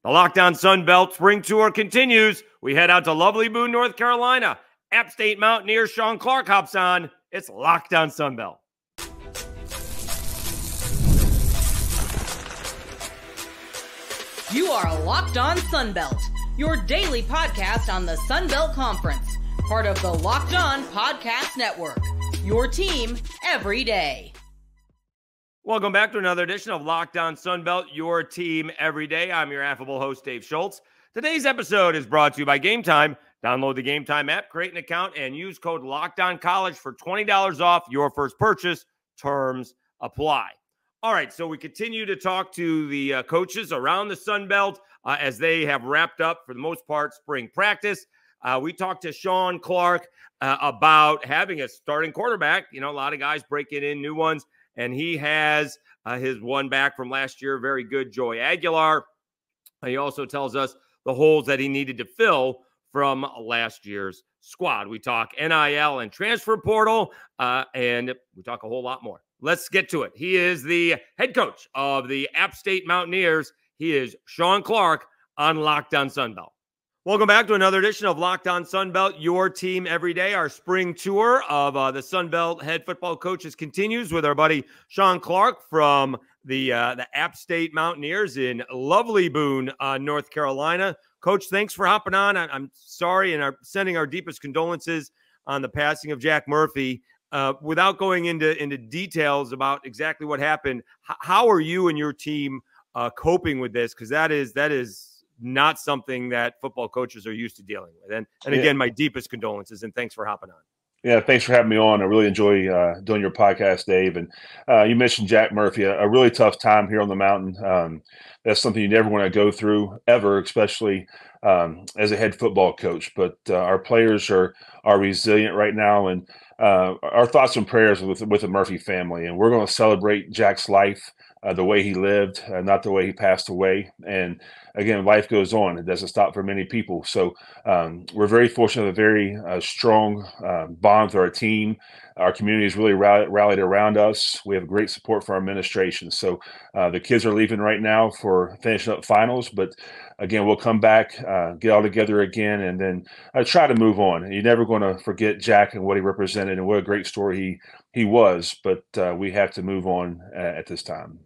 The Lockdown Sun Belt Spring Tour continues. We head out to lovely Boone, North Carolina. App State Mountaineers Shawn Clark hops on. It's Lockdown Sun Belt. You are Locked On Sun Belt, your daily podcast on the Sun Belt Conference, part of the Locked On Podcast Network, your team every day. Welcome back to another edition of Lockdown Sun Belt, your team every day. I'm your affable host, Dave Schultz. Today's episode is brought to you by Gametime. Download the Gametime app, create an account, and use code LOCKDOWNCollege for $20 off your first purchase. Terms apply. All right, so we continue to talk to the coaches around the Sun Belt as they have wrapped up, for the most part, spring practice. We talked to Shawn Clark about having a starting quarterback. You know, a lot of guys breaking in new ones. And he has his one back from last year, very good, Joey Aguilar. He also tells us the holes that he needed to fill from last year's squad. We talk NIL and transfer portal, and we talk a whole lot more. Let's get to it. He is the head coach of the App State Mountaineers. He is Shawn Clark on Lockdown Sun Belt. Welcome back to another edition of Locked On Sun Belt, your team every day. Our spring tour of the Sun Belt head football coaches continues with our buddy Shawn Clark from the App State Mountaineers in lovely Boone, North Carolina. Coach, thanks for hopping on. I'm sorry and are sending our deepest condolences on the passing of Jack Murphy. Without going into details about exactly what happened, how are you and your team coping with this? Because that is not something that football coaches are used to dealing with. And again, my deepest condolences, and thanks for hopping on. Yeah, thanks for having me on. I really enjoy doing your podcast, Dave. And you mentioned Jack Murphy, a really tough time here on the mountain. That's something you never want to go through ever, especially as a head football coach. But our players are resilient right now, and our thoughts and prayers with the Murphy family. And we're going to celebrate Jack's life, the way he lived, not the way he passed away. And again, life goes on. It doesn't stop for many people. So we're very fortunate, a very strong bond with our team. Our community is really rallied around us. We have great support for our administration. So the kids are leaving right now for finishing up finals. But again, we'll come back, get all together again, and then try to move on. You're never going to forget Jack and what he represented and what a great story he was. But we have to move on at this time.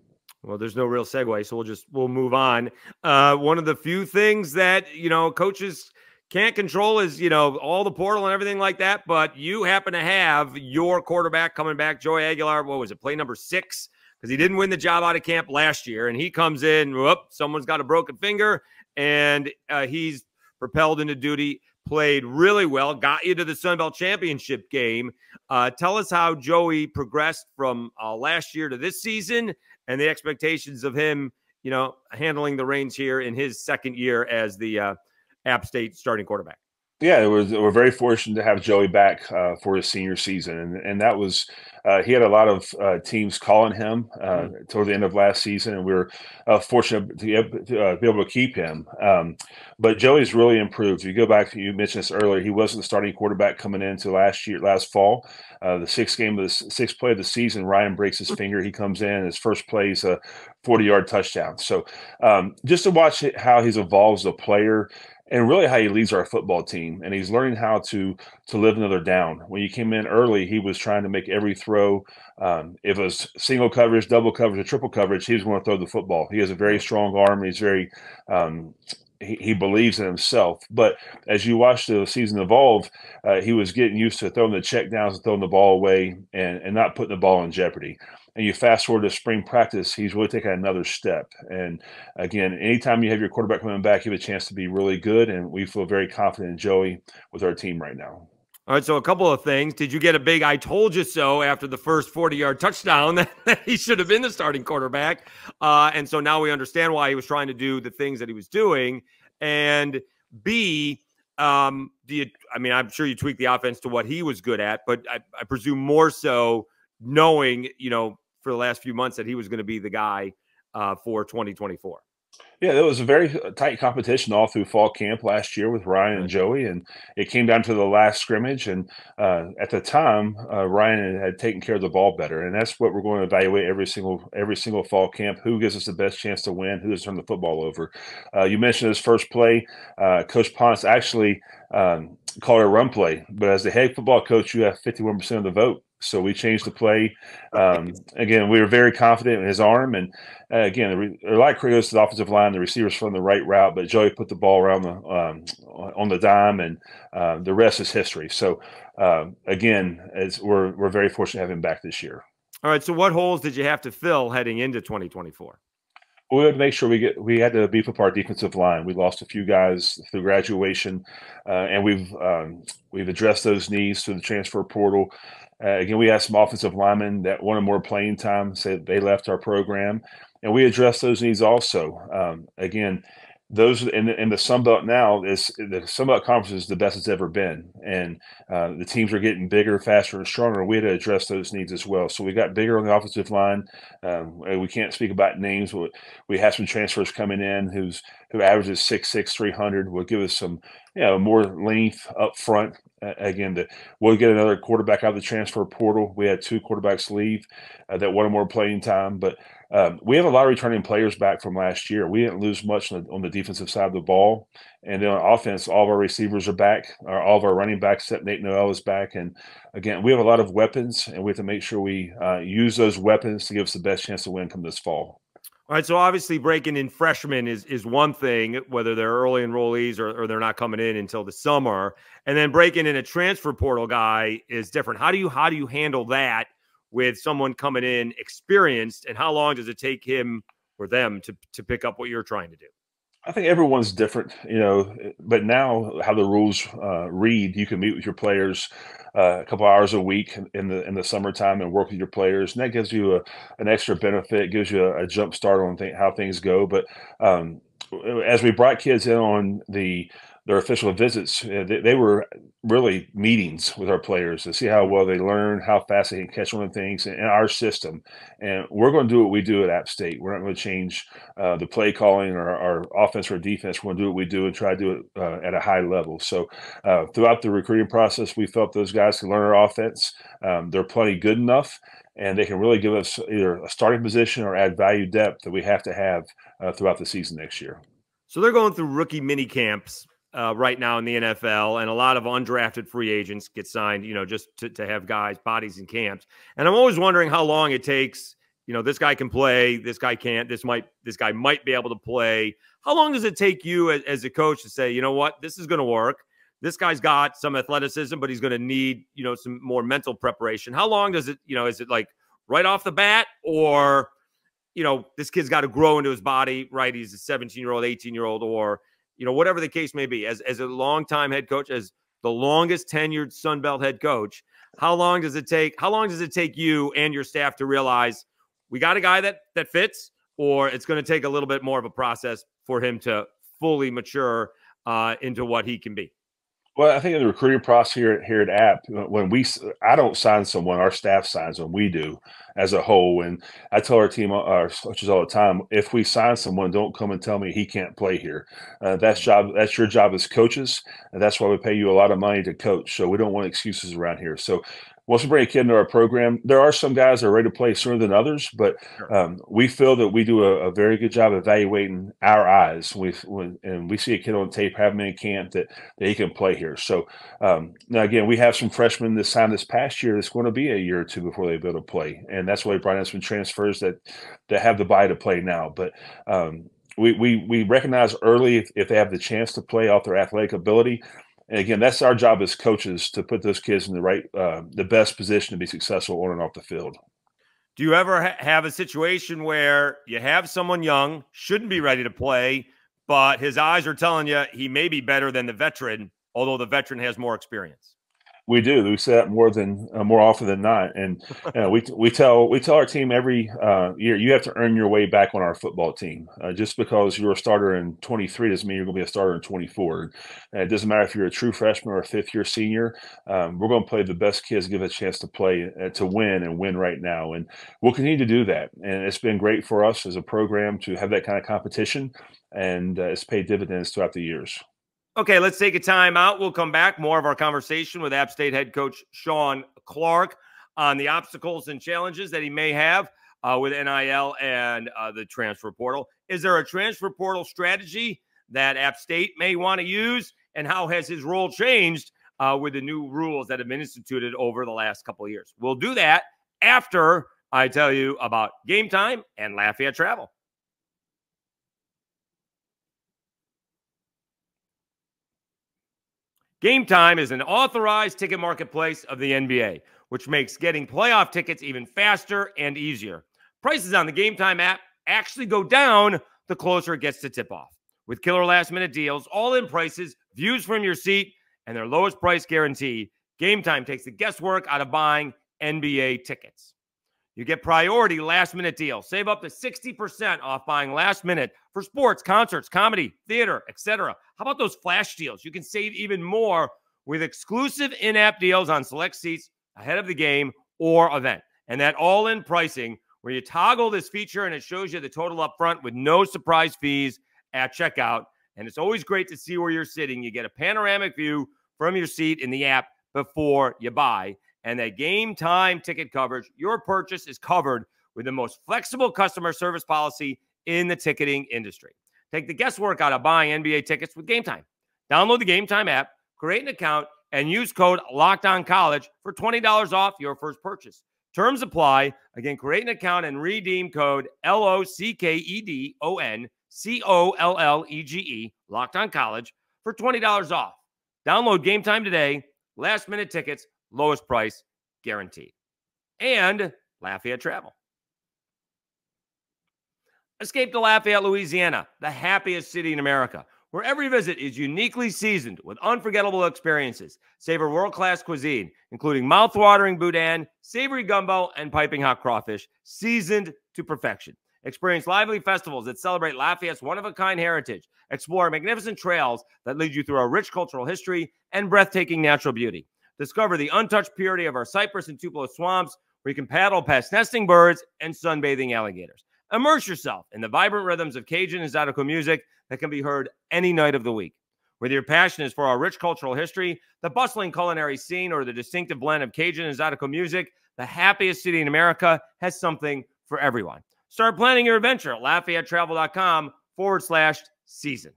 Well, there's no real segue, so we'll move on. One of the few things that, coaches can't control is, all the portal and everything like that, but you happen to have your quarterback coming back, Joey Aguilar. What was it, play number 6? Because he didn't win the job out of camp last year, and he comes in, whoop, someone's got a broken finger, and he's propelled into duty, played really well, got you to the Sun Belt Championship game. Tell us how Joey progressed from last year to this season, and the expectations of him, handling the reins here in his second year as the App State starting quarterback. Yeah, we're very fortunate to have Joey back for his senior season, and that was he had a lot of teams calling him toward the end of last season, and we were fortunate to be able to keep him. But Joey's really improved. If you go back, you mentioned this earlier, he wasn't the starting quarterback coming into last fall. The sixth play of the season, Ryan breaks his finger. He comes in, his first play is a 40-yard touchdown. So just to watch how he's evolved as a player, and really how he leads our football team. And he's learning how to live another down. When you came in early, he was trying to make every throw. If it was single coverage, double coverage, or triple coverage, he was going to throw the football. He has a very strong arm. He's very he believes in himself. But as you watch the season evolve, he was getting used to throwing the check downs and throwing the ball away and not putting the ball in jeopardy. And you fast forward to spring practice, he's really taken another step. And again, anytime you have your quarterback coming back, you have a chance to be really good. And we feel very confident in Joey with our team right now. All right, so a couple of things. Did you get a big "I told you so" after the first 40-yard touchdown that he should have been the starting quarterback? And so now we understand why he was trying to do the things that he was doing. And B, I'm sure you tweaked the offense to what he was good at, but I presume more so knowing, for the last few months that he was going to be the guy for 2024. Yeah, it was a very tight competition all through fall camp last year with Ryan and Right. Joey, and it came down to the last scrimmage. And at the time, Ryan had taken care of the ball better, and that's what we're going to evaluate every single fall camp. Who gives us the best chance to win? Who has turned the football over? You mentioned his first play. Coach Ponce actually called it a run play, but as the head football coach, you have 51% of the vote. So we changed the play. Again, we were very confident in his arm, and again, a lot of credit goes to the offensive line. The receivers from the right route, but Joey put the ball around on the dime, and the rest is history. So again, we're very fortunate to have him back this year. All right. So what holes did you have to fill heading into 2024? We had to make sure we had to beef up our defensive line. We lost a few guys through graduation, and we've addressed those needs through the transfer portal. Again, we had some offensive linemen that wanted more playing time, said they left our program, and we addressed those needs also. Again, those in the Sun Belt now is the Sun Belt Conference is the best it's ever been, and the teams are getting bigger, faster, and stronger. We had to address those needs as well. So we got bigger on the offensive line. We can't speak about names, but we have some transfers coming in who averages 6'6", 300. Will give us some more length up front. We'll get another quarterback out of the transfer portal. We had 2 quarterbacks leave that wanted more playing time, but we have a lot of returning players back from last year. We didn't lose much on the defensive side of the ball. And then on offense, all of our receivers are back. All of our running backs, except Nate Noel, is back. And again, we have a lot of weapons, and we have to make sure we use those weapons to give us the best chance to win come this fall. All right, so obviously breaking in freshmen is one thing, whether they're early enrollees or they're not coming in until the summer, and then breaking in a transfer portal guy is different. How do you handle that with someone coming in experienced, and how long does it take him or them to pick up what you're trying to do? I think everyone's different, but now how the rules read, you can meet with your players a couple hours a week in the summertime and work with your players, and that gives you an extra benefit, gives you a jump start on how things go. But as we brought kids in on their official visits, they were really meetings with our players to see how well they learn, how fast they can catch on to things in our system. And we're going to do what we do at App State. We're not going to change the play calling or our offense or defense. We're going to do what we do and try to do it at a high level. So throughout the recruiting process, we felt those guys can learn our offense. They're plenty good enough, and they can really give us either a starting position or add value depth that we have to have throughout the season next year. So they're going through rookie mini camps right now in the NFL, and a lot of undrafted free agents get signed, just to have guys, bodies in camps. And I'm always wondering how long it takes. This guy can play, this guy can't, this guy might be able to play. How long does it take you as a coach to say, you know what, this is going to work? This guy's got some athleticism, but he's going to need, some more mental preparation. How long does it, is it like right off the bat, or, this kid's got to grow into his body, right? He's a 17-year-old, 18-year-old, or, whatever the case may be. As a longtime head coach, as the longest tenured Sun Belt head coach, how long does it take you and your staff to realize we got a guy that fits, or it's going to take a little bit more of a process for him to fully mature into what he can be? Well, I think in the recruiting process here at App, I don't sign someone, our staff signs them. We do as a whole. And I tell our team, our coaches all the time, if we sign someone, don't come and tell me he can't play here. That's your job as coaches, and that's why we pay you a lot of money to coach. So we don't want excuses around here. So once we bring a kid into our program, there are some guys that are ready to play sooner than others, but we feel that we do a very good job evaluating our eyes. And we see a kid on tape, have him in camp that he can play here. So now again, we have some freshmen this past year that's going to be a year or two before they be able to play, and that's why we brought in some transfers that have the body to play now. But we recognize early if they have the chance to play off their athletic ability. And again, that's our job as coaches to put those kids in the best position to be successful on and off the field. Do you ever have a situation where you have someone young, shouldn't be ready to play, but his eyes are telling you he may be better than the veteran, although the veteran has more experience? We do. We say that more often than not, and we tell our team every year, you have to earn your way back on our football team. Just because you're a starter in 23 doesn't mean you're going to be a starter in 24. It doesn't matter if you're a true freshman or a fifth-year senior. We're going to play the best kids, give a chance to play to win and win right now, and we'll continue to do that. And it's been great for us as a program to have that kind of competition, and it's paid dividends throughout the years. Okay, let's take a time out. We'll come back. More of our conversation with App State head coach Shawn Clark on the obstacles and challenges that he may have with NIL and the transfer portal. Is there a transfer portal strategy that App State may want to use? And how has his role changed with the new rules that have been instituted over the last couple of years? We'll do that after I tell you about Gametime and Lafayette Travel. Gametime is an authorized ticket marketplace of the NBA, which makes getting playoff tickets even faster and easier. Prices on the Gametime app actually go down the closer it gets to tip-off. With killer last-minute deals, all-in prices, views from your seat, and their lowest price guarantee, Gametime takes the guesswork out of buying NBA tickets. You get priority last-minute deals. Save up to 60% off buying last minute for sports, concerts, comedy, theater, etc. How about those flash deals? You can save even more with exclusive in-app deals on select seats ahead of the game or event. And that all-in pricing where you toggle this feature and it shows you the total up front with no surprise fees at checkout. And it's always great to see where you're sitting. You get a panoramic view from your seat in the app before you buy. And that Gametime ticket coverage, your purchase is covered with the most flexible customer service policy in the ticketing industry. Take the guesswork out of buying NBA tickets with Gametime. Download the Gametime app, create an account, and use code LOCKEDONCollege for $20 off your first purchase. Terms apply. Again, create an account and redeem code LOCKEDONCOLLEGE, LOCKEDONCollege, for $20 off. Download Gametime today. Last minute tickets, lowest price guaranteed. And Lafayette Travel. Escape to Lafayette, Louisiana, the happiest city in America, where every visit is uniquely seasoned with unforgettable experiences. Savor world-class cuisine, including mouth-watering boudin, savory gumbo, and piping hot crawfish, seasoned to perfection. Experience lively festivals that celebrate Lafayette's one-of-a-kind heritage. Explore magnificent trails that lead you through our rich cultural history and breathtaking natural beauty. Discover the untouched purity of our cypress and Tupelo swamps, where you can paddle past nesting birds and sunbathing alligators. Immerse yourself in the vibrant rhythms of Cajun and Zydeco music that can be heard any night of the week. Whether your passion is for our rich cultural history, the bustling culinary scene, or the distinctive blend of Cajun and Zydeco music, the happiest city in America has something for everyone. Start planning your adventure at LafayetteTravel.com/season.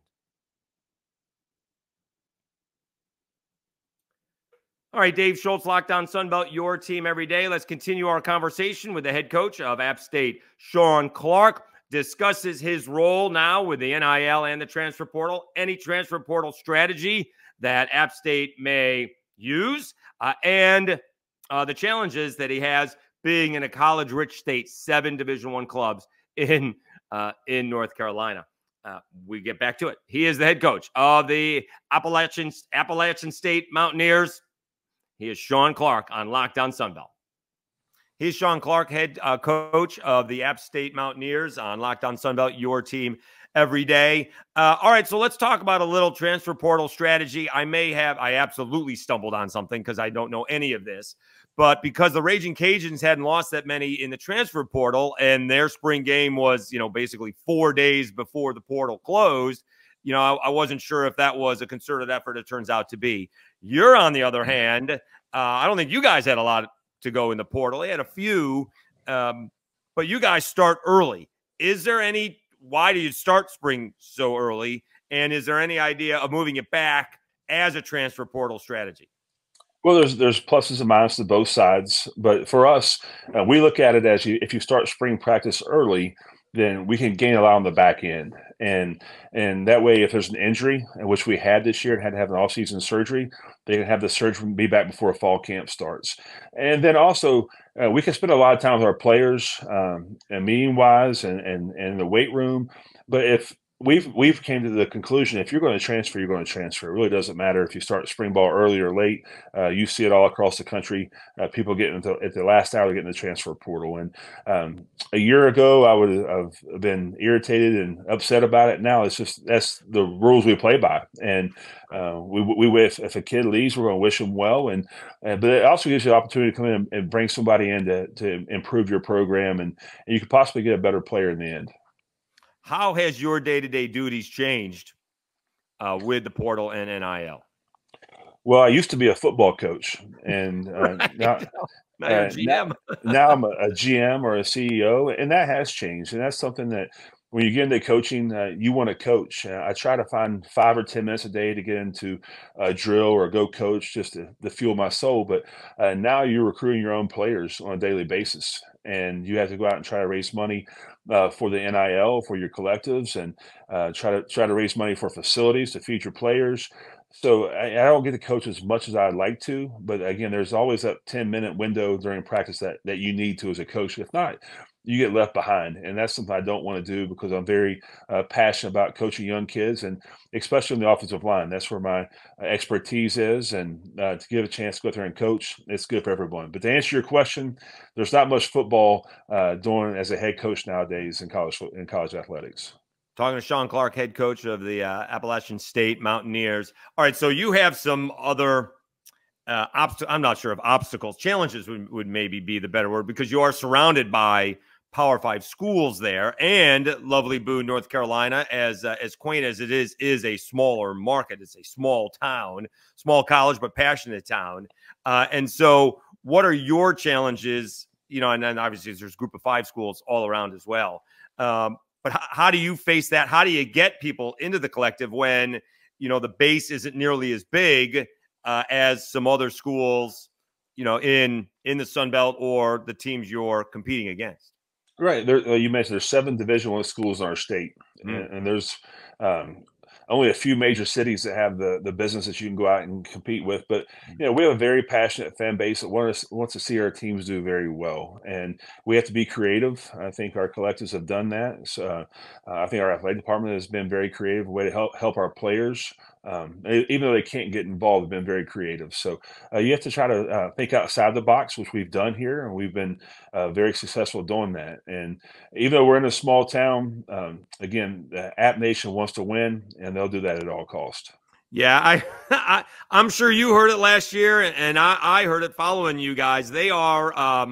All right, Dave Schultz, Locked On Sunbelt, your team every day. Let's continue our conversation with the head coach of App State, Shawn Clark. Discusses his role now with the NIL and the transfer portal, any transfer portal strategy that App State may use, and the challenges that he has being in a college-rich state, 7 Division I clubs in North Carolina. We get back to it. He is the head coach of the Appalachian State Mountaineers. He is Shawn Clark on Locked On Sunbelt. He's Shawn Clark, head coach of the App State Mountaineers on Locked On Sunbelt, your team every day. All right, so let's talk about a little transfer portal strategy. I absolutely stumbled on something because I don't know any of this. But because the Raging Cajuns hadn't lost that many in the transfer portal and their spring game was, basically 4 days before the portal closed, I wasn't sure if that was a concerted effort. It turns out to be. You're, on the other hand, I don't think you guys had a lot to go in the portal. They had a few, but you guys start early. Why do you start spring so early? And is there any idea of moving it back as a transfer portal strategy? Well, there's pluses and minuses to both sides. But for us, we look at it as if you start spring practice early, then we can gain a lot on the back end. And that way, if there's an injury, which we had this year and had to have an off-season surgery, they can have the surgery be back before fall camp starts. And then also, we can spend a lot of time with our players, and meeting-wise and in the weight room. But if we've came to the conclusion, if you're going to transfer, you're going to transfer. It really doesn't matter if you start spring ball early or late. You see it all across the country. People getting at the last hour, getting the transfer portal. And a year ago, I would have been irritated and upset about it. Now it's just that's the rules we play by. And if a kid leaves, we're going to wish them well. But it also gives you the opportunity to come in and bring somebody in to improve your program, and you could possibly get a better player in the end. How has your day-to-day duties changed with the portal and NIL? Well, I used to be a football coach, and now you're a GM. now I'm a GM or a CEO, and that has changed. And that's something that when you get into coaching, you want to coach. I try to find 5 or 10 minutes a day to get into a drill or go coach just to fuel my soul. But now you're recruiting your own players on a daily basis, and you have to go out and try to raise money for the NIL, for your collectives, and try to raise money for facilities to feed your players. So I don't get to coach as much as I'd like to, but again, there's always that 10-minute window during practice that you need to as a coach. If not, you get left behind, and that's something I don't want to do because I'm very passionate about coaching young kids, and especially in the offensive line. That's where my expertise is, and to give a chance to go out there and coach, it's good for everyone. But to answer your question, there's not much football doing as a head coach nowadays in college athletics. Talking to Shawn Clark, head coach of the Appalachian State Mountaineers. All right, so you have some other I'm not sure if obstacles, challenges would maybe be the better word, because you are surrounded by Power 5 schools there, and lovely Boone, North Carolina, as quaint as it is a smaller market. It's a small town, small college, but passionate town. And so what are your challenges? And then obviously there's a group of 5 schools all around as well. But how do you face that? How do you get people into the collective when, the base isn't nearly as big as some other schools, in the Sun Belt or the teams you're competing against? Right. You mentioned there's 7 Division I schools in our state, and there's only a few major cities that have the business that you can go out and compete with. But we have a very passionate fan base that wants to see our teams do very well, and we have to be creative. I think our collectives have done that. So I think our athletic department has been very creative, a way to help our players. Even though they can't get involved, they've been very creative. So you have to try to think outside the box, which we've done here, and we've been very successful doing that. And even though we're in a small town, again, the App Nation wants to win, and they'll do that at all costs. Yeah, I'm sure you heard it last year, and I heard it following you guys. They are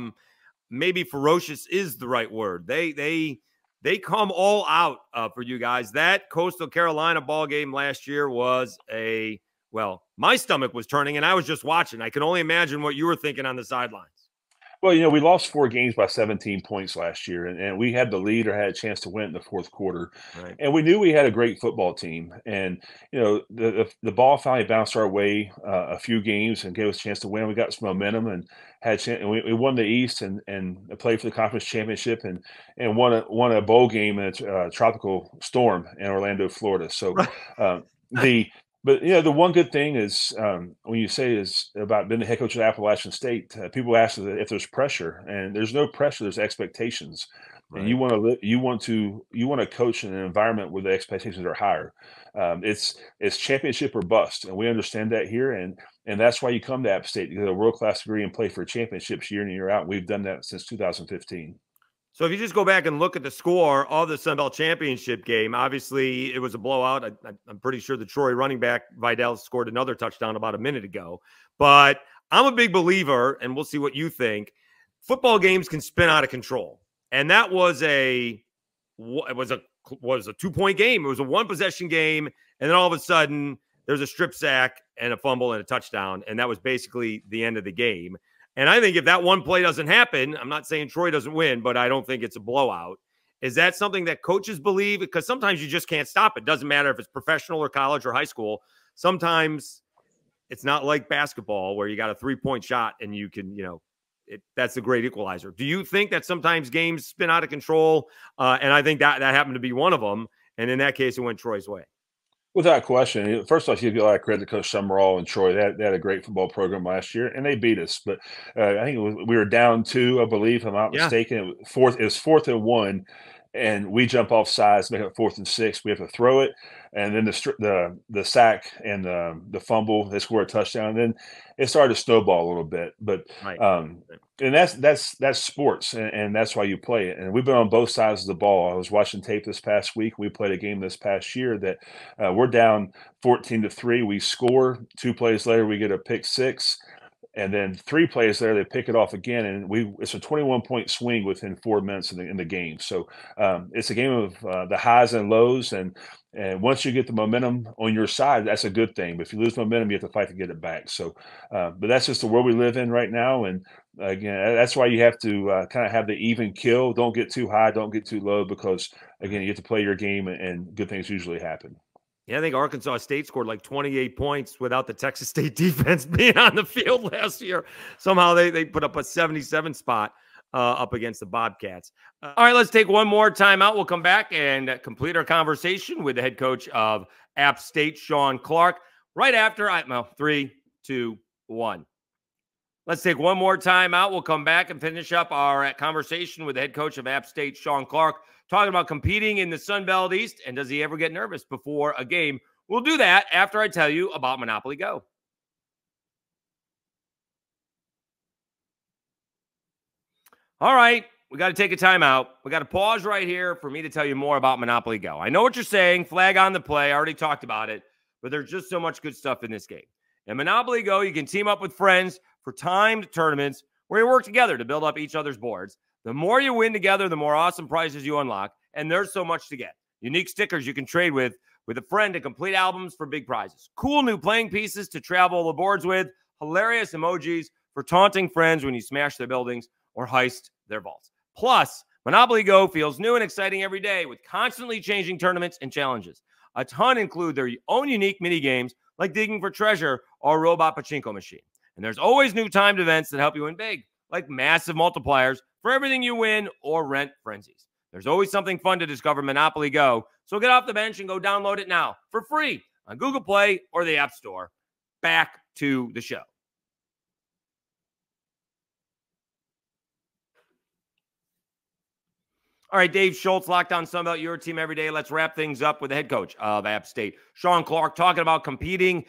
maybe ferocious is the right word. They come all out for you guys. That Coastal Carolina ball game last year was my stomach was turning, and I was just watching. I can only imagine what you were thinking on the sidelines. Well, we lost 4 games by 17 points last year, and we had the lead or had a chance to win in the fourth quarter. Right. And we knew we had a great football team. And, the ball finally bounced our way a few games and gave us a chance to win. We got some momentum and had a chance, and we won the East and played for the conference championship and won a bowl game in a tropical storm in Orlando, Florida. So But the one good thing is when you say is about being the head coach of Appalachian State, people ask if there's pressure, and there's no pressure. There's expectations, right. And you want to coach in an environment where the expectations are higher. It's championship or bust, and we understand that here, and that's why you come to App State to get a world-class degree and play for championships year in and year out. We've done that since 2015. So if you just go back and look at the score of the Sun Belt Championship game, obviously it was a blowout. I'm pretty sure the Troy running back Vidal scored another touchdown about a minute ago. But I'm a big believer, and we'll see what you think. Football games can spin out of control, and that was a 2-point game. It was a 1-possession game, and then all of a sudden there's a strip sack and a fumble and a touchdown, and that was basically the end of the game. And I think if that one play doesn't happen, I'm not saying Troy doesn't win, but I don't think it's a blowout. Is that something that coaches believe? Because sometimes you just can't stop it. Doesn't matter if it's professional or college or high school. Sometimes it's not like basketball where you got a 3-point shot and you can, that's a great equalizer. Do you think that sometimes games spin out of control? And I think that happened to be one of them. And in that case, it went Troy's way. Without question. First off, you give a lot of credit to Coach Summerall and Troy. They had a great football program last year, and they beat us. But I think we were down 2, I believe, if I'm not mistaken. It was 4th and 1, and we jump off sides, make it 4th and 6. We have to throw it, and then the sack and the fumble, they score a touchdown. And then it started to snowball a little bit, but Right. and that's sports, and that's why you play it. And we've been on both sides of the ball. I was watching tape this past week. We played a game this past year that we're down 14-3. We score 2 plays later, we get a pick 6. And then 3 plays there, they pick it off again, and it's a 21-point swing within 4 minutes in the game. So it's a game of the highs and lows, and once you get the momentum on your side, that's a good thing. But if you lose momentum, you have to fight to get it back. So, but that's just the world we live in right now, and again, that's why you have to kind of have the even kill. Don't get too high, don't get too low, because again, you have to play your game, and good things usually happen. Yeah, I think Arkansas State scored like 28 points without the Texas State defense being on the field last year. Somehow they put up a 77 spot up against the Bobcats. All right, let's take one more timeout. We'll come back and complete our conversation with the head coach of App State, Shawn Clark, right after 3, 2, 1. Let's take one more timeout. We'll come back and finish up our conversation with the head coach of App State, Shawn Clark, talking about competing in the Sun Belt East, and does he ever get nervous before a game? We'll do that after I tell you about Monopoly Go. All right, we got to take a timeout. We got to pause right here for me to tell you more about Monopoly Go. I know what you're saying, flag on the play. I already talked about it, but there's just so much good stuff in this game. In Monopoly Go, you can team up with friends for timed tournaments where you work together to build up each other's boards. The more you win together, the more awesome prizes you unlock, and there's so much to get. Unique stickers you can trade with a friend to complete albums for big prizes. Cool new playing pieces to travel the boards with. Hilarious emojis for taunting friends when you smash their buildings or heist their vaults. Plus, Monopoly Go feels new and exciting every day with constantly changing tournaments and challenges. A ton include their own unique mini games like digging for treasure or robot pachinko machine. And there's always new timed events that help you win big, like massive multipliers for everything you win or rent frenzies. There's always something fun to discover Monopoly Go, so get off the bench and go download it now for free on Google Play or the App Store. Back to the show. All right, Dave Schultz, Locked On Sunbelt, your team every day. Let's wrap things up with the head coach of App State, Shawn Clark, talking about competing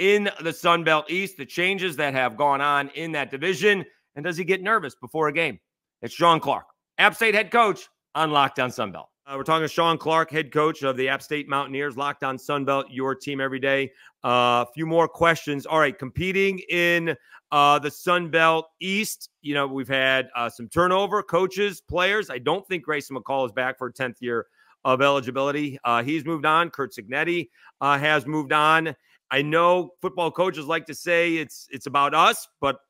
in the Sunbelt East, the changes that have gone on in that division, and does he get nervous before a game? It's Shawn Clark, App State head coach on Locked On Sunbelt. We're talking to Shawn Clark, head coach of the App State Mountaineers, Locked On Sunbelt, your team every day. A few more questions. All right, competing in the Sunbelt East, you know, we've had some turnover, coaches, players. I don't think Grayson McCall is back for a 10th year of eligibility. He's moved on. Kurt Signetti has moved on. I know football coaches like to say it's about us, but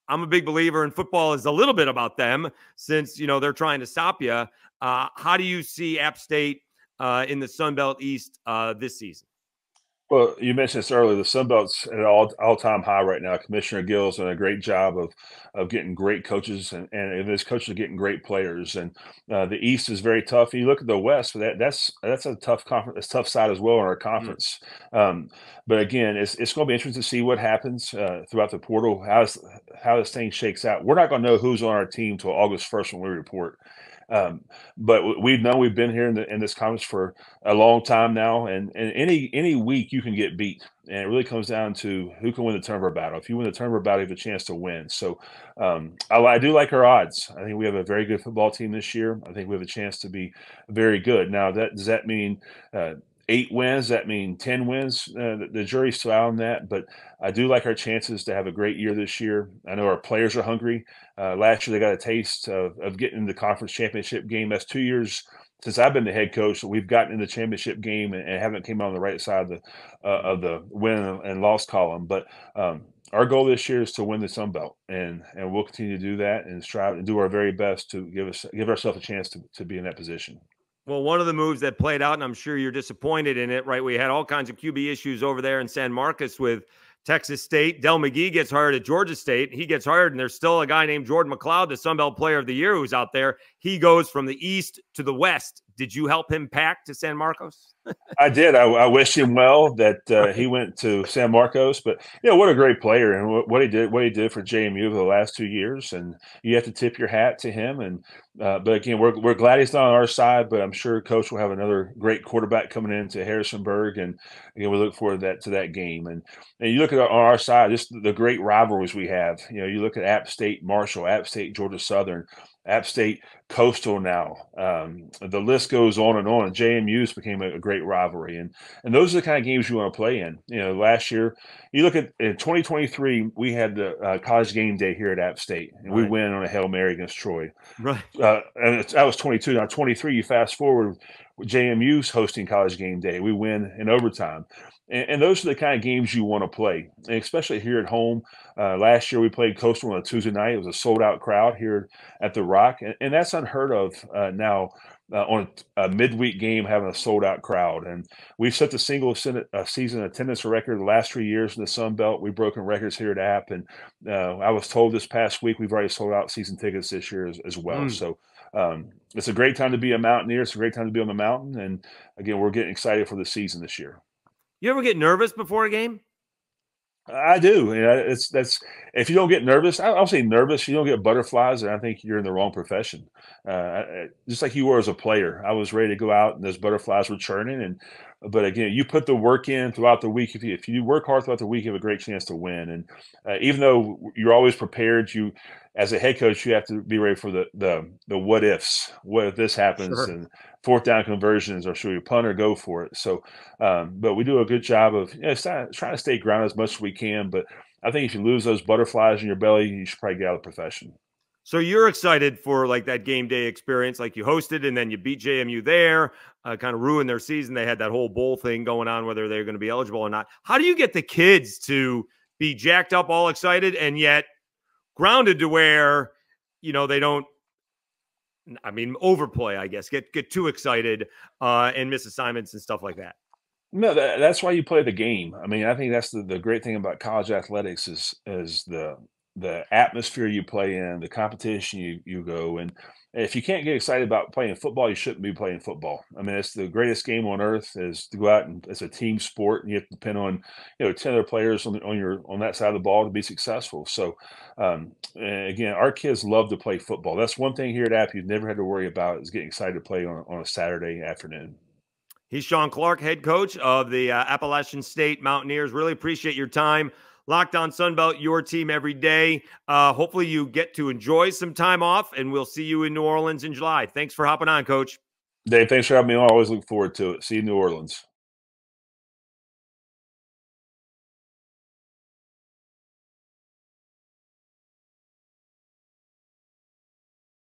I'm a big believer in football is a little bit about them since, you know, they're trying to stop you. How do you see App State in the Sunbelt East this season? Well, you mentioned this earlier. The Sunbelt's at an all-time high right now. Commissioner Gill's done a great job of getting great coaches, and his coaches are getting great players. And the East is very tough. And you look at the West, that's a tough conference. It's a tough side as well in our conference. But again, it's going to be interesting to see what happens throughout the portal, how this thing shakes out. We're not going to know who's on our team till August 1st when we report. But we've been here in this conference for a long time now, and any week you can get beat, and it really comes down to who can win the turnover battle. If you win the turnover battle, you have a chance to win. So I do like our odds. I think we have a very good football team this year. I think we have a chance to be very good. Now, does that mean 8 wins? That mean 10 wins? The jury's still out on that, but I do like our chances to have a great year this year. I know our players are hungry. Last year they got a taste of getting in the conference championship game. That's 2 years since I've been the head coach. So we've gotten in the championship game and haven't came on the right side of the win and loss column. But our goal this year is to win the Sun Belt, and we'll continue to do that and strive and do our very best to give ourselves a chance to be in that position. Well, one of the moves that played out, and I'm sure you're disappointed in it, right? We had all kinds of QB issues over there in San Marcos with Texas State. Del McGee gets hired at Georgia State. He gets hired, and there's still a guy named Jordan McLeod, the Sun Belt Player of the Year, who's out there. He goes from the East to the West Did you help him pack to San Marcos? I did. I wish him well that he went to San Marcos, but what a great player and what he did for JMU over the last 2 years, and you have to tip your hat to him. And but again, we're glad he's not on our side, but I'm sure Coach will have another great quarterback coming into Harrisonburg, and again, we look forward to that game. And you look at on our side, just the great rivalries we have. You look at App State, Marshall, App State, Georgia Southern, App State, Coastal now. The list goes on and on. JMU's became a great rivalry. And those are the kind of games you want to play in. Last year, you look at in 2023, we had the college game day here at App State, and we win on a Hail Mary against Troy. Right. And that was 22. Now 23, you fast forward, JMU's hosting college game day. We win in overtime. And those are the kind of games you want to play, and especially here at home. Last year we played Coastal on a Tuesday night. It was a sold-out crowd here at the Rock, and that's unheard of now on a midweek game having a sold-out crowd. And we've set the single season attendance record the last 3 years in the Sun Belt. We've broken records here at App, and I was told this past week we've already sold out season tickets this year as well. So it's a great time to be a Mountaineer. It's a great time to be on the mountain, and again, we're getting excited for the season this year. You ever get nervous before a game? I do. That's if you don't get nervous, I'll say nervous. You don't get butterflies, and I think you're in the wrong profession. Just like you were as a player, I was ready to go out, and those butterflies were churning. But again, you put the work in throughout the week. If you work hard throughout the week, you have a great chance to win. And even though you're always prepared, as a head coach, you have to be ready for the what ifs. What if this happens? Sure. And fourth down conversions, or should we punt or go for it? So, but we do a good job of trying to stay grounded as much as we can. But I think if you lose those butterflies in your belly, you should probably get out of the profession. So you're excited for like that game day experience, like you hosted and then you beat JMU there, kind of ruined their season. They had that whole bowl thing going on, whether they're going to be eligible or not. How do you get the kids to be jacked up, all excited, and yet grounded to where, they don't, overplay, I guess, get too excited and miss assignments and stuff like that? No, that's why you play the game. I think that's the great thing about college athletics is the atmosphere you play in, the competition you go. And if you can't get excited about playing football, you shouldn't be playing football. It's the greatest game on earth is to go out, and it's a team sport, and you have to depend on 10 other players on that side of the ball to be successful. So again, our kids love to play football. That's one thing here at App you've never had to worry about, is getting excited to play on a Saturday afternoon. He's Shawn Clark, head coach of the Appalachian State Mountaineers. Really appreciate your time. Locked On Sunbelt, your team every day. Hopefully you get to enjoy some time off, and we'll see you in New Orleans in July. Thanks for hopping on, Coach. Dave, thanks for having me on. I always look forward to it. See you in New Orleans.